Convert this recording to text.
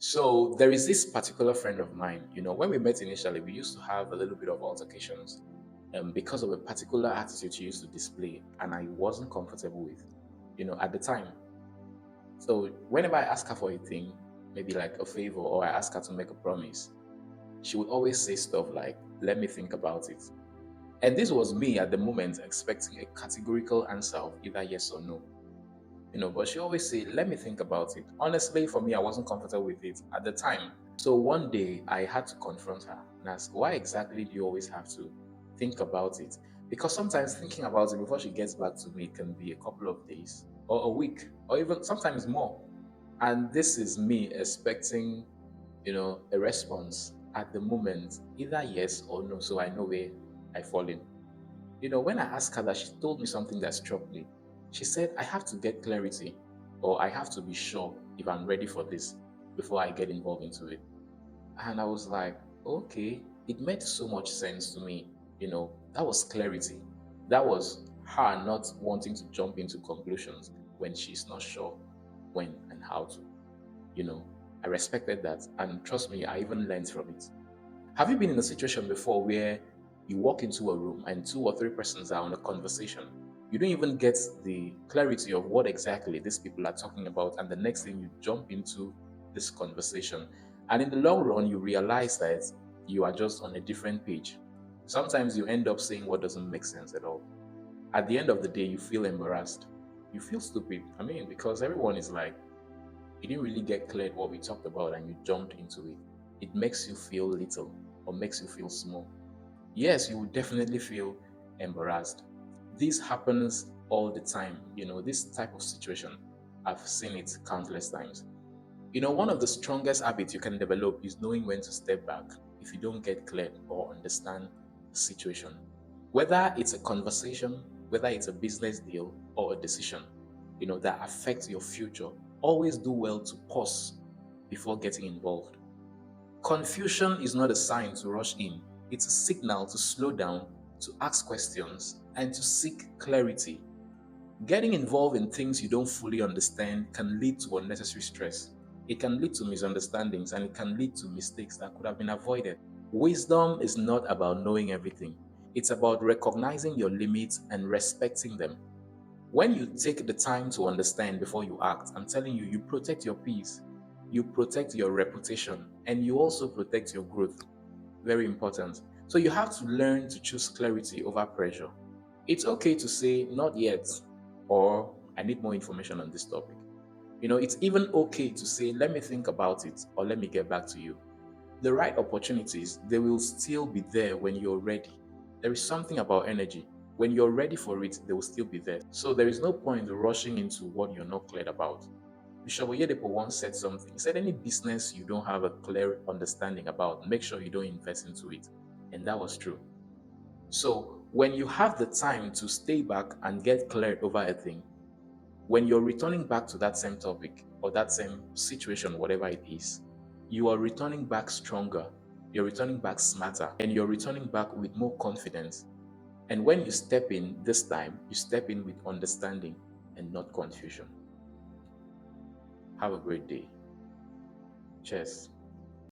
So there is this particular friend of mine, when we met initially, we used to have a little bit of altercations because of a particular attitude she used to display, and I wasn't comfortable with, at the time. So whenever I ask her for a thing, maybe like a favor, or I ask her to make a promise, she would always say stuff like, let me think about it. And this was me at the moment expecting a categorical answer of either yes or no. But she always say, let me think about it. Honestly, for me, I wasn't comfortable with it at the time. So one day I had to confront her and ask, why exactly do you always have to think about it? Because sometimes thinking about it before she gets back to me can be a couple of days or a week or even sometimes more. And this is me expecting, a response at the moment, either yes or no. So I know where I fall in. When I asked her that, she told me something that struck me. She said, I have to get clarity or I have to be sure if I'm ready for this before I get involved into it. And I was like, okay, it made so much sense to me. That was clarity. That was her not wanting to jump into conclusions when she's not sure when and how to. You know, I respected that. And trust me, I even learned from it. Have you been in a situation before where you walk into a room and two or three persons are on a conversation? You don't even get the clarity of what exactly these people are talking about, and the next thing you jump into this conversation. And in the long run, you realize that you are just on a different page. Sometimes you end up saying what doesn't make sense at all. At the end of the day, you feel embarrassed. You feel stupid. I mean, because everyone is like, you didn't really get cleared what we talked about and you jumped into it. It makes you feel little or makes you feel small. Yes, you will definitely feel embarrassed. This happens all the time. This type of situation, I've seen it countless times. One of the strongest habits you can develop is knowing when to step back if you don't get cleared or understand the situation. Whether it's a conversation, whether it's a business deal or a decision, that affects your future, always do well to pause before getting involved. Confusion is not a sign to rush in. It's a signal to slow down, to ask questions, and to seek clarity. Getting involved in things you don't fully understand can lead to unnecessary stress. It can lead to misunderstandings and it can lead to mistakes that could have been avoided. Wisdom is not about knowing everything, it's about recognizing your limits and respecting them. When you take the time to understand before you act, I'm telling you, you protect your peace, you protect your reputation, and you also protect your growth. Very important. So you have to learn to choose clarity over pressure. It's okay to say not yet or I need more information on this topic. It's even okay to say let me think about it or let me get back to you. The right opportunities, they will still be there when you're ready. There is something about energy. When you're ready for it, they will still be there. So there is no point rushing into what you're not clear about. Bishop Oyedepo once said something. He said, any business you don't have a clear understanding about, make sure you don't invest into it. And that was true. So when you have the time to stay back and get cleared over a thing, when you're returning back to that same topic or that same situation, whatever it is, you are returning back stronger, you're returning back smarter, and you're returning back with more confidence. And when you step in this time, you step in with understanding and not confusion. Have a great day. Cheers.